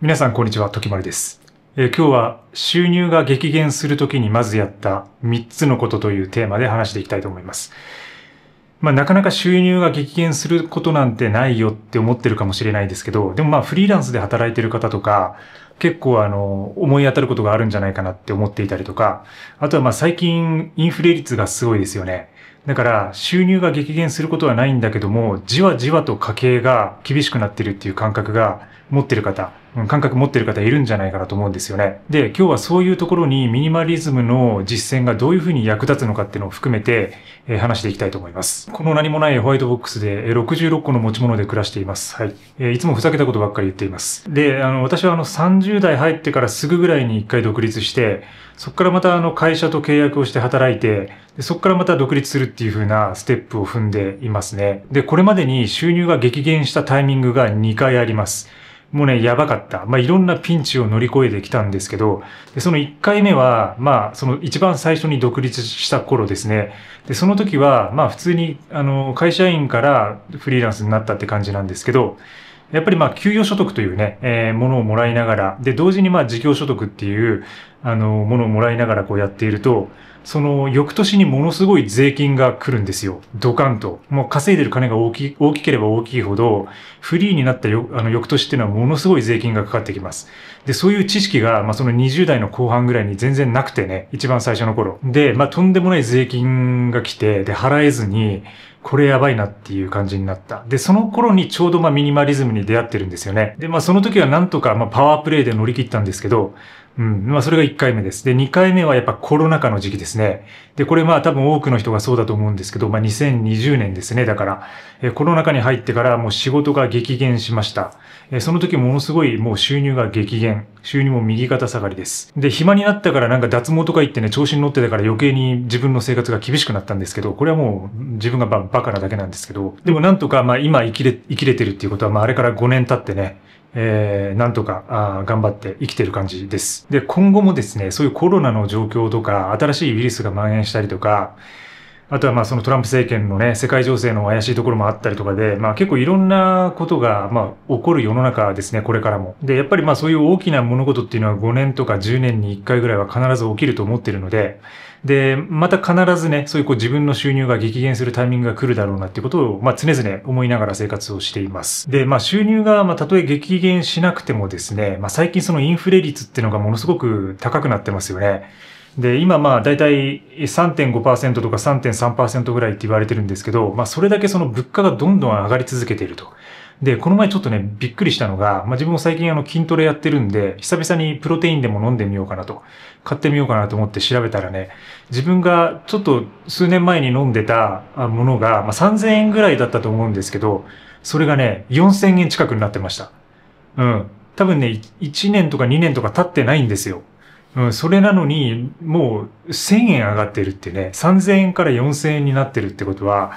皆さんこんにちは、時丸です。今日は収入が激減するときにまずやった3つのことというテーマで話していきたいと思います。なかなか収入が激減することなんてないよって思ってるかもしれないですけど、でもフリーランスで働いてる方とか、結構思い当たることがあるんじゃないかなって思っていたりとか、あとは最近インフレ率がすごいですよね。だから収入が激減することはないんだけども、じわじわと家計が厳しくなってるっていう感覚持ってる方いるんじゃないかなと思うんですよね。で、今日はそういうところにミニマリズムの実践がどういうふうに役立つのかっていうのを含めて話していきたいと思います。この何もないホワイトボックスで66個の持ち物で暮らしています。はい。いつもふざけたことばっかり言っています。で、私は30代入ってからすぐぐらいに一回独立して、そこからまた会社と契約をして働いて、でそこからまた独立するっていう風なステップを踏んでいますね。で、これまでに収入が激減したタイミングが2回あります。もうね、やばかった。いろんなピンチを乗り越えてきたんですけど、でその1回目は、その一番最初に独立した頃ですね。で、その時は、普通に、会社員からフリーランスになったって感じなんですけど、やっぱり給与所得というね、ものをもらいながら、で、同時に事業所得っていう、ものをもらいながらこうやっていると、その翌年にものすごい税金が来るんですよ。ドカンと。もう稼いでる金が大きければ大きいほど、フリーになった翌年っていうのはものすごい税金がかかってきます。で、そういう知識が、その20代の後半ぐらいに全然なくてね、一番最初の頃。で、とんでもない税金が来て、で、払えずに、これやばいなっていう感じになった。で、その頃にちょうどミニマリズムに出会ってるんですよね。で、その時はなんとかパワープレイで乗り切ったんですけど、それが1回目です。で、2回目はやっぱコロナ禍の時期ですね。で、これ多分多くの人がそうだと思うんですけど、2020年ですね。だから、コロナ禍に入ってからもう仕事が激減しました。その時ものすごいもう収入が激減。収入も右肩下がりです。で、暇になったから脱毛とか行ってね、調子に乗ってたから余計に自分の生活が厳しくなったんですけど、これはもう自分がバカなだけなんですけど、でもなんとか今生きれてるっていうことはあれから5年経ってね、なんとか頑張って生きてる感じです。で、今後もですね、そういうコロナの状況とか、新しいウイルスが蔓延したりとか、あとはそのトランプ政権のね、世界情勢の怪しいところもあったりとかで、結構いろんなことが起こる世の中ですね、これからも。で、やっぱりそういう大きな物事っていうのは5年とか10年に1回ぐらいは必ず起きると思ってるので、で、また必ずね、そういう自分の収入が激減するタイミングが来るだろうなっていうことを、常々思いながら生活をしています。で、収入が、たとえ激減しなくてもですね、最近そのインフレ率っていうのがものすごく高くなってますよね。で、今だいたい 3.5% とか 3.3% ぐらいって言われてるんですけど、それだけその物価がどんどん上がり続けていると。で、この前ちょっとね、びっくりしたのが、自分も最近筋トレやってるんで、久々にプロテインでも飲んでみようかなと、買ってみようかなと思って調べたらね、自分がちょっと数年前に飲んでたものが、3000円ぐらいだったと思うんですけど、それがね、4000円近くになってました。多分ね、1年とか2年とか経ってないんですよ。それなのに、もう1000円上がってるってね、3000円から4000円になってるってことは、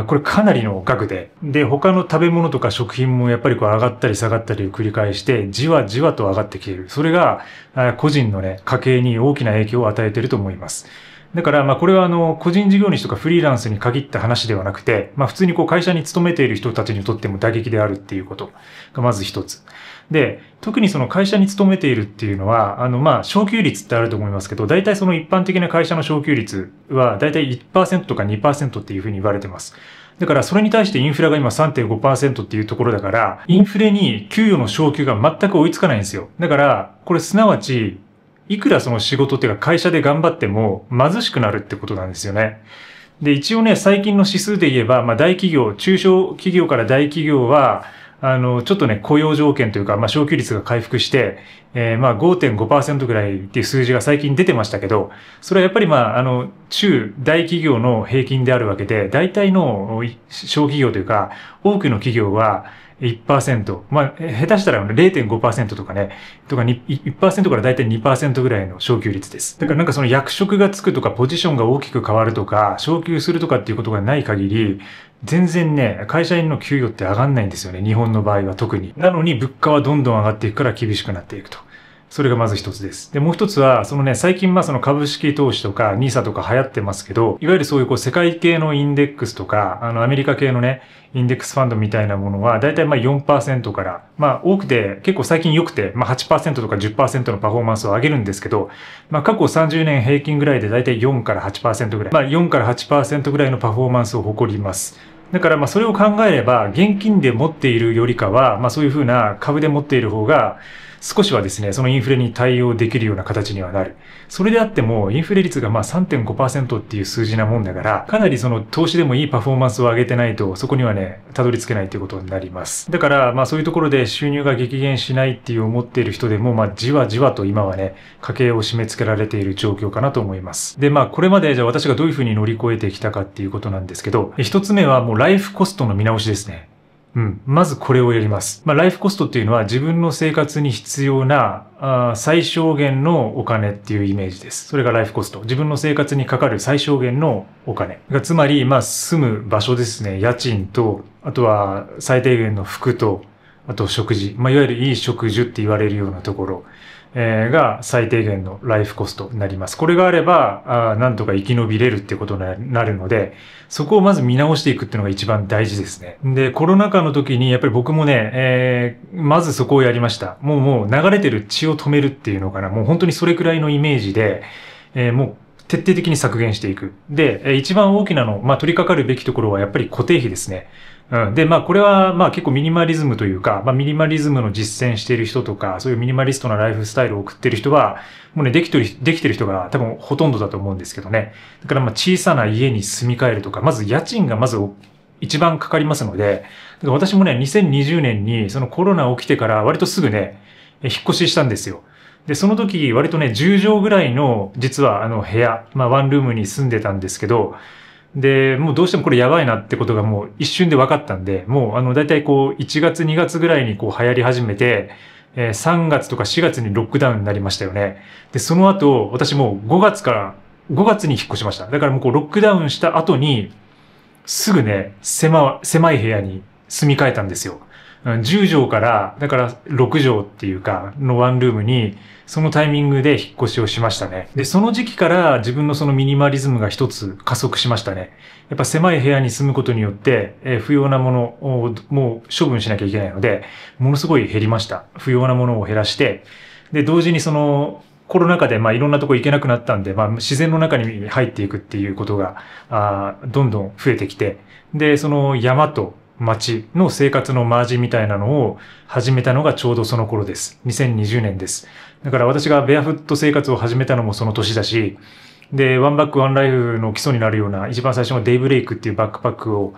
これかなりの額で。で、他の食べ物とか食品もやっぱり上がったり下がったりを繰り返して、じわじわと上がってきている。それが、個人のね、家計に大きな影響を与えていると思います。だから、これは個人事業主とかフリーランスに限った話ではなくて、普通に会社に勤めている人たちにとっても打撃であるっていうことがまず一つ。で、特にその会社に勤めているっていうのは、昇給率ってあると思いますけど、大体その一般的な会社の昇給率は大体 1% とか 2% っていうふうに言われてます。だからそれに対してインフレが今 3.5% っていうところだから、インフレに給与の昇給が全く追いつかないんですよ。だから、これすなわち、いくらその仕事っていうか会社で頑張っても貧しくなるってことなんですよね。で、一応ね、最近の指数で言えば、大企業、中小企業から大企業は、ちょっとね、雇用条件というか、昇給率が回復して、5.5% ぐらいっていう数字が最近出てましたけど、それはやっぱり中大企業の平均であるわけで、大体の小企業というか、多くの企業は、1%。下手したら 0.5% とかね、1% からだいたい 2% ぐらいの昇給率です。だからその役職がつくとか、ポジションが大きく変わるとか、昇給するとかっていうことがない限り、全然ね、会社員の給与って上がんないんですよね。日本の場合は特に。なのに物価はどんどん上がっていくから厳しくなっていくと。それがまず一つです。で、もう一つは、そのね、最近その株式投資とか NISA とか流行ってますけど、いわゆるそういう世界系のインデックスとか、アメリカ系のね、インデックスファンドみたいなものは、だいたい4% から、多くて、結構最近良くて、8% とか 10% のパフォーマンスを上げるんですけど、過去30年平均ぐらいでだいたい4から 8% ぐらい、4から 8% ぐらいのパフォーマンスを誇ります。だからそれを考えれば、現金で持っているよりかは、そういうふうな株で持っている方が、少しはですね、そのインフレに対応できるような形にはなる。それであっても、インフレ率が3.5% っていう数字なもんだから、かなりその投資でもいいパフォーマンスを上げてないと、そこにはね、たどり着けないということになります。だから、そういうところで収入が激減しないっていう思っている人でも、じわじわと今はね、家計を締め付けられている状況かなと思います。で、これまでじゃあ私がどういうふうに乗り越えてきたかっていうことなんですけど、一つ目はもうライフコストの見直しですね。まずこれをやります。ライフコストっていうのは自分の生活に必要な最小限のお金っていうイメージです。それがライフコスト。自分の生活にかかる最小限のお金。つまり、住む場所ですね。家賃と、あとは最低限の服と、あと食事。いわゆるいい食事って言われるようなところ。が最低限のライフコストになります。これがあれば、なんとか生き延びれるってことになるので、そこをまず見直していくっていうのが一番大事ですね。で、コロナ禍の時にやっぱり僕もね、まずそこをやりました。もう流れてる血を止めるっていうのかな。もう本当にそれくらいのイメージで、もう徹底的に削減していく。で、一番大きなの、取り掛かるべきところはやっぱり固定費ですね。で、これは、結構ミニマリズムというか、ミニマリズムの実践している人とか、そういうミニマリストなライフスタイルを送っている人は、もうね、できてる人が多分ほとんどだと思うんですけどね。だから小さな家に住み替えるとか、まず家賃が一番かかりますので、だから私もね、2020年にそのコロナ起きてから割とすぐね、引っ越ししたんですよ。で、その時割とね、10畳ぐらいの、実は部屋、ワンルームに住んでたんですけど、で、もうどうしてもこれやばいなってことがもう一瞬で分かったんで、もうだいたい1月2月ぐらいに流行り始めて、3月とか4月にロックダウンになりましたよね。で、その後、私もう5月に引っ越しました。だからもうロックダウンした後に、すぐね、狭い部屋に住み替えたんですよ。10畳から、だから6畳っていうか、のワンルームに、そのタイミングで引っ越しをしましたね。で、その時期から自分のそのミニマリズムが一つ加速しましたね。やっぱ狭い部屋に住むことによって、不要なものをもう処分しなきゃいけないので、ものすごい減りました。不要なものを減らして、で、同時にその、コロナ禍でいろんなとこ行けなくなったんで、自然の中に入っていくっていうことが、どんどん増えてきて、で、その山と街の生活のマージみたいなのを始めたのがちょうどその頃です。2020年です。だから私がベアフット生活を始めたのもその年だし、で、ワンバックワンライフの基礎になるような一番最初のデイブレイクっていうバックパックを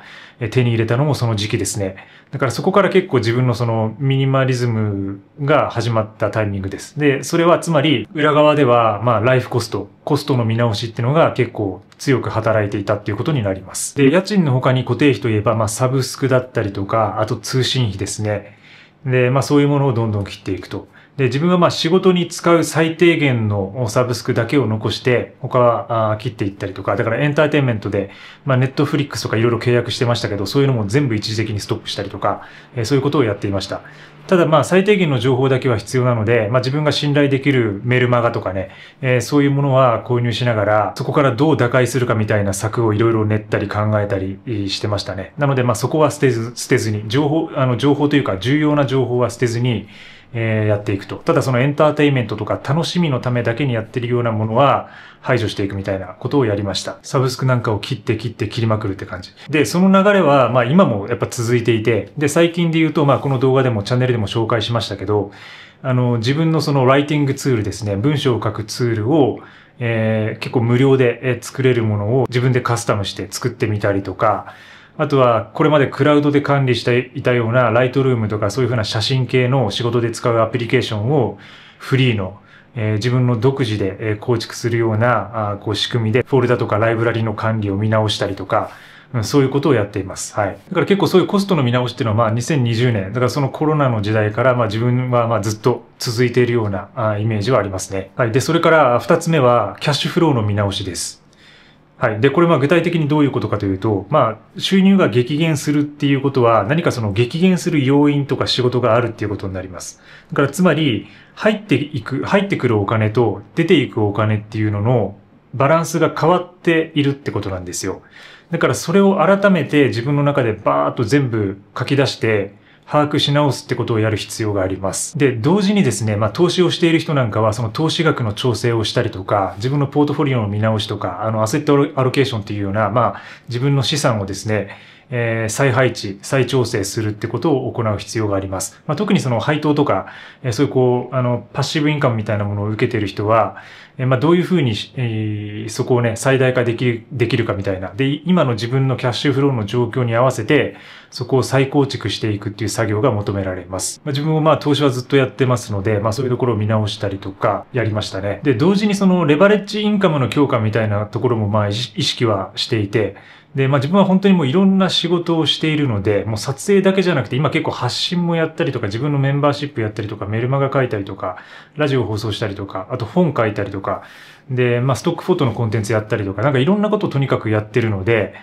手に入れたのもその時期ですね。だからそこから結構自分のそのミニマリズムが始まったタイミングです。で、それはつまり裏側ではライフコストの見直しっていうのが結構強く働いていたっていうことになります。で、家賃の他に固定費といえばサブスクだったりとか、あと通信費ですね。で、そういうものをどんどん切っていくと。で、自分は仕事に使う最低限のサブスクだけを残して、他は切っていったりとか、だからエンターテインメントで、ネットフリックスとかいろいろ契約してましたけど、そういうのも全部一時的にストップしたりとか、そういうことをやっていました。ただ最低限の情報だけは必要なので、自分が信頼できるメルマガとかね、そういうものは購入しながら、そこからどう打開するかみたいな策をいろいろ練ったり考えたりしてましたね。なのでそこは捨てずに、情報というか重要な情報は捨てずに、やっていくと。ただそのエンターテインメントとか楽しみのためだけにやってるようなものは排除していくみたいなことをやりました。サブスクなんかを切って切りまくるって感じ。で、その流れは今もやっぱ続いていて、で、最近で言うとこの動画でもチャンネルでも紹介しましたけど、自分のそのライティングツールですね、文章を書くツールを結構無料で作れるものを自分でカスタムして作ってみたりとか、あとは、これまでクラウドで管理していたようなライトルームとかそういうふうな写真系の仕事で使うアプリケーションをフリーの、自分の独自で構築するような仕組みでフォルダとかライブラリの管理を見直したりとか、そういうことをやっています。はい。だから結構そういうコストの見直しっていうのは2020年、だからそのコロナの時代から自分はずっと続いているようなイメージはありますね。はい。で、それから2つ目はキャッシュフローの見直しです。はい。で、これ具体的にどういうことかというと、収入が激減するっていうことは、何かその激減する要因とか仕事があるっていうことになります。だからつまり、入ってくるお金と出ていくお金っていうののバランスが変わっているってことなんですよ。だからそれを改めて自分の中でバーッと全部書き出して、把握し直すってことをやる必要があります。で、同時にですね、投資をしている人なんかは、その投資額の調整をしたりとか、自分のポートフォリオの見直しとか、アセットアロケーションっていうような、自分の資産をですね、再配置、再調整するってことを行う必要があります。特にその配当とか、そういうパッシブインカムみたいなものを受けている人は、どういうふうに、そこをね、最大化できるかみたいな。で、今の自分のキャッシュフローの状況に合わせて、そこを再構築していくっていう作業が求められます。自分も投資はずっとやってますので、そういうところを見直したりとか、やりましたね。で、同時にそのレバレッジインカムの強化みたいなところも意識はしていて、で、自分は本当にもういろんな仕事をしているので、もう撮影だけじゃなくて、今結構発信もやったりとか、自分のメンバーシップやったりとか、メルマガ書いたりとか、ラジオ放送したりとか、あと本書いたりとか、で、ストックフォトのコンテンツやったりとか、いろんなことをとにかくやってるので、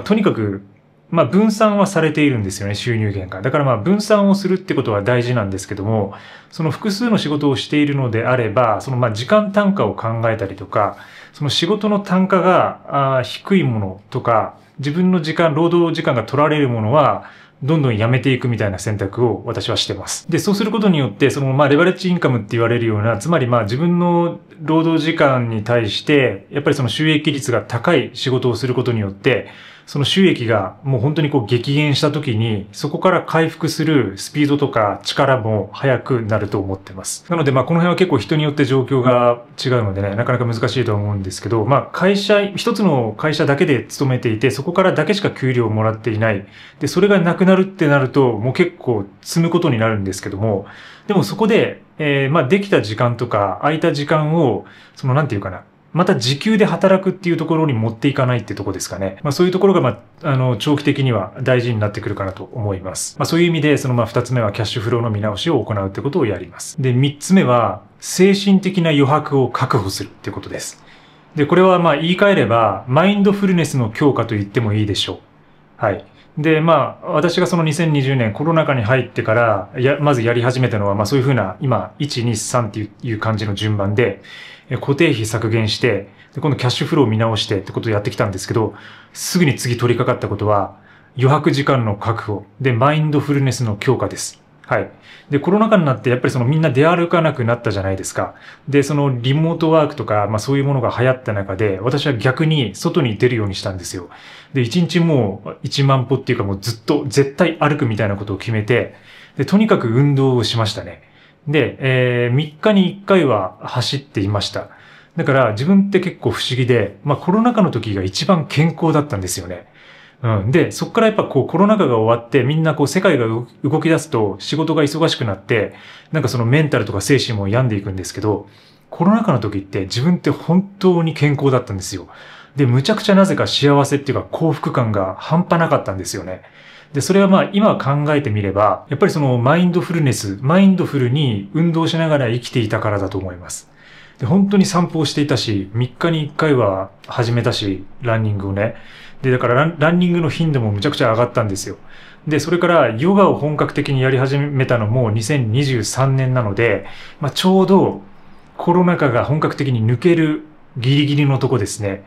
とにかく、分散はされているんですよね、収入源が。だから分散をするってことは大事なんですけども、その複数の仕事をしているのであれば、その時間単価を考えたりとか、その仕事の単価が低いものとか、自分の労働時間が取られるものは、どんどんやめていくみたいな選択を私はしてます。で、そうすることによって、そのレバレッジインカムって言われるような、つまり自分の労働時間に対して、やっぱりその収益率が高い仕事をすることによって、その収益がもう本当に激減した時に、そこから回復するスピードとか力も速くなると思ってます。なのでこの辺は結構人によって状況が違うのでね、なかなか難しいとは思うんですけど、一つの会社だけで勤めていて、そこからだけしか給料をもらっていない。で、それがなくなるってなると、もう結構積むことになるんですけども、でもそこで、できた時間とか空いた時間を、なんていうかな、また時給で働くっていうところに持っていかないっていうところですかね。そういうところが、長期的には大事になってくるかなと思います。そういう意味で、二つ目はキャッシュフローの見直しを行うってことをやります。で、三つ目は、精神的な余白を確保するってことです。で、これは言い換えれば、マインドフルネスの強化と言ってもいいでしょう。はい。で、私がその2020年コロナ禍に入ってから、まずやり始めたのは、そういうふうな、今、1、2、3っていう感じの順番で、固定費削減して、で今度キャッシュフローを見直してってことをやってきたんですけど、すぐに次取り掛かったことは、余白時間の確保で、マインドフルネスの強化です。はい。で、コロナ禍になってやっぱりみんな出歩かなくなったじゃないですか。で、リモートワークとか、そういうものが流行った中で、私は逆に外に出るようにしたんですよ。で、1日もう1万歩っていうかもうずっと絶対歩くみたいなことを決めて、で、とにかく運動をしましたね。で、3日に1回は走っていました。だから自分って結構不思議で、コロナ禍の時が一番健康だったんですよね。で、そこからやっぱコロナ禍が終わってみんな世界が動き出すと仕事が忙しくなって、メンタルとか精神も病んでいくんですけど、コロナ禍の時って自分って本当に健康だったんですよ。で、むちゃくちゃなぜか幸せっていうか幸福感が半端なかったんですよね。で、それは今考えてみれば、やっぱりマインドフルに運動しながら生きていたからだと思います。で、本当に散歩をしていたし、3日に1回は始めたし、ランニングをね。で、だからランニングの頻度もむちゃくちゃ上がったんですよ。で、それからヨガを本格的にやり始めたのも2023年なので、ちょうどコロナ禍が本格的に抜けるギリギリのとこですね。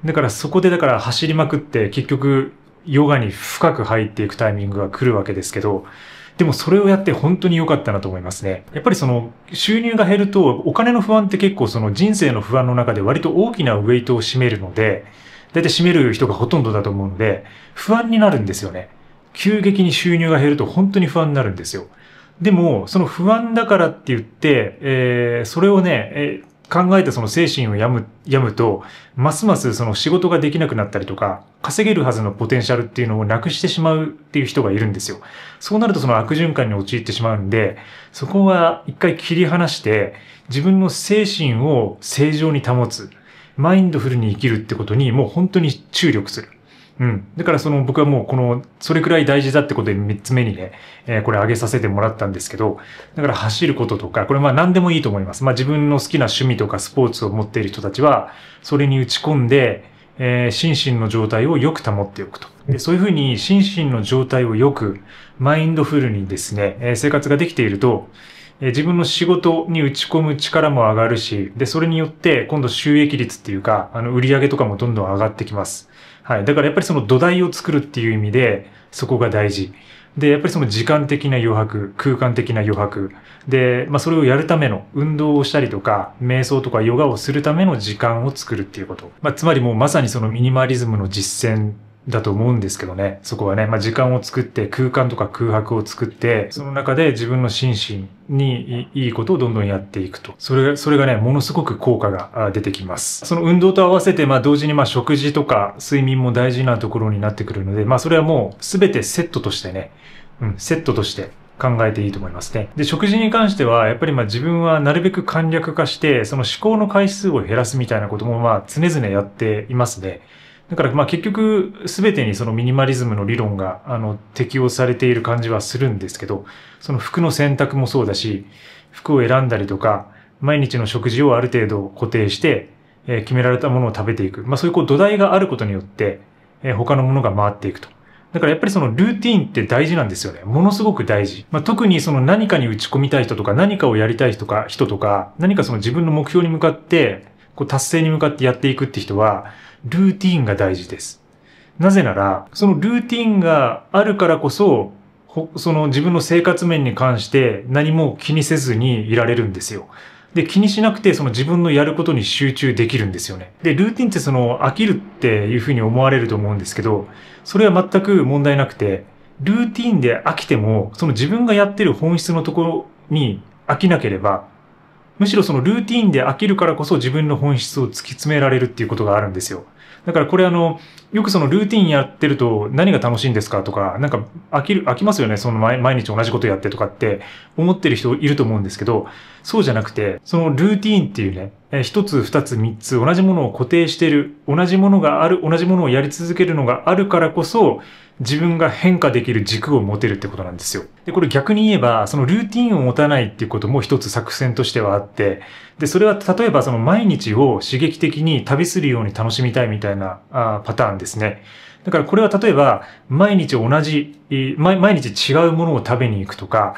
だからそこで走りまくって結局ヨガに深く入っていくタイミングが来るわけですけど、でもそれをやって本当に良かったなと思いますね。やっぱり収入が減るとお金の不安って結構人生の不安の中で割と大きなウェイトを占めるので、だいたい占める人がほとんどだと思うので、不安になるんですよね。急激に収入が減ると本当に不安になるんですよ。でも、その不安だからって言って、それをね、考えて精神を病むと、ますます仕事ができなくなったりとか、稼げるはずのポテンシャルっていうのをなくしてしまうっていう人がいるんですよ。そうなると悪循環に陥ってしまうんで、そこは一回切り離して、自分の精神を正常に保つ。マインドフルに生きるってことにもう本当に注力する。だから僕はもうそれくらい大事だってことで3つ目にね、これ挙げさせてもらったんですけど、だから走ることとか、これ何でもいいと思います。自分の好きな趣味とかスポーツを持っている人たちは、それに打ち込んで、心身の状態をよく保っておくと。で、そういうふうに心身の状態をよく、マインドフルにですね、生活ができていると、自分の仕事に打ち込む力も上がるし、で、それによって今度収益率っていうか、売上とかもどんどん上がってきます。はい。だからやっぱりその土台を作るっていう意味で、そこが大事。で、やっぱりその時間的な余白、空間的な余白。で、それをやるための運動をしたりとか、瞑想とかヨガをするための時間を作るっていうこと。つまりもうまさにそのミニマリズムの実践だと思うんですけどね。そこはね、時間を作って、空間とか空白を作って、その中で自分の心身にいいことをどんどんやっていくと。それがね、ものすごく効果が出てきます。その運動と合わせて、同時に食事とか睡眠も大事なところになってくるので、それはもう全てセットとしてね、セットとして考えていいと思いますね。で、食事に関しては、やっぱり自分はなるべく簡略化して、その思考の回数を減らすみたいなことも常々やっていますね。だから結局全てにそのミニマリズムの理論が適用されている感じはするんですけど、その服の選択もそうだし、服を選んだりとか、毎日の食事をある程度固定して、決められたものを食べていく。そういう土台があることによって、他のものが回っていくと。だからやっぱりそのルーティーンって大事なんですよね。ものすごく大事。特にその何かに打ち込みたい人とか、何かをやりたい人とか、何かその自分の目標に向かって、達成に向かってやっていくって人は、ルーティーンが大事です。なぜなら、そのルーティーンがあるからこそ、その自分の生活面に関して何も気にせずにいられるんですよ。で、気にしなくてその自分のやることに集中できるんですよね。で、ルーティンってその飽きるっていうふうに思われると思うんですけど、それは全く問題なくて、ルーティンで飽きても、その自分がやってる本質のところに飽きなければ、むしろそのルーティーンで飽きるからこそ自分の本質を突き詰められるっていうことがあるんですよ。だからこれよくそのルーティーンやってると何が楽しいんですかとか、飽きますよね。その毎日同じことやってとかって思ってる人いると思うんですけど、そうじゃなくて、そのルーティーンっていうね、一つ、二つ、三つ、同じものを固定してる、同じものがある、同じものをやり続けるのがあるからこそ、自分が変化できる軸を持てるってことなんですよ。で、これ逆に言えば、そのルーティンを持たないっていうことも一つ作戦としてはあって、で、それは例えばその毎日を刺激的に旅するように楽しみたいみたいなパターンですね。だからこれは例えば、毎日毎日違うものを食べに行くとか、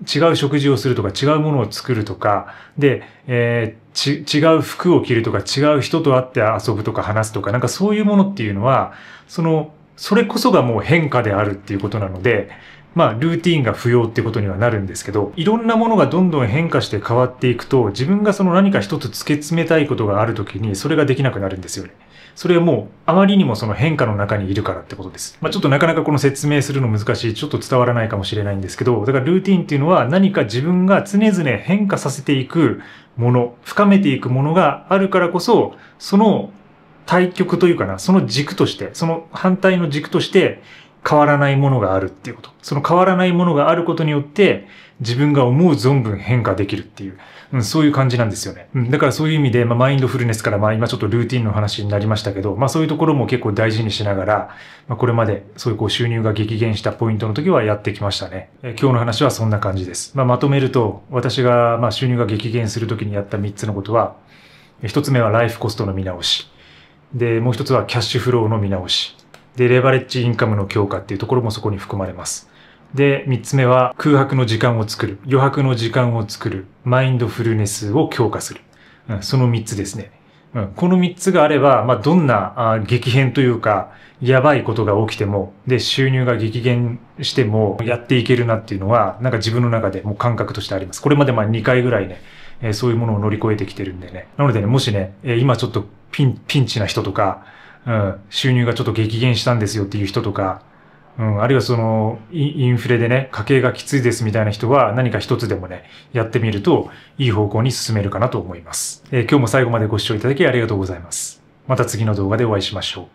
違う食事をするとか、違うものを作るとか、で、違う服を着るとか、違う人と会って遊ぶとか話すとか、そういうものっていうのは、それこそがもう変化であるっていうことなので、ルーティーンが不要っていうことにはなるんですけど、いろんなものがどんどん変化して変わっていくと、自分がその何か一つ突き詰めたいことがあるときに、それができなくなるんですよね。それはもう、あまりにもその変化の中にいるからってことです。ちょっとなかなかこの説明するの難しい、ちょっと伝わらないかもしれないんですけど、だからルーティーンっていうのは何か自分が常々変化させていくもの、深めていくものがあるからこそ、その対極というかな、その軸として、その反対の軸として変わらないものがあるっていうこと。その変わらないものがあることによって、自分が思う存分変化できるっていう、そういう感じなんですよね。だからそういう意味で、マインドフルネスから今ちょっとルーティンの話になりましたけど、そういうところも結構大事にしながら、これまでそういう収入が激減したポイントの時はやってきましたね。今日の話はそんな感じです。まとめると、私が収入が激減する時にやった3つのことは、1つ目はライフコストの見直し。で、もう1つはキャッシュフローの見直し。で、レバレッジインカムの強化っていうところもそこに含まれます。で、3つ目は空白の時間を作る。余白の時間を作る。マインドフルネスを強化する。その3つですね。この3つがあれば、どんな激変というか、やばいことが起きても、で、収入が激減しても、やっていけるなっていうのは、自分の中でもう感覚としてあります。これまで2回ぐらいね、そういうものを乗り越えてきてるんでね。なのでね、もしね、今ちょっとピンチな人とか、収入がちょっと激減したんですよっていう人とか、あるいはそのインフレでね、家計がきついですみたいな人は何か一つでもね、やってみるといい方向に進めるかなと思います。今日も最後までご視聴いただきありがとうございます。また次の動画でお会いしましょう。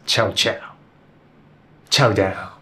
チャオチャオ。チャオダウン。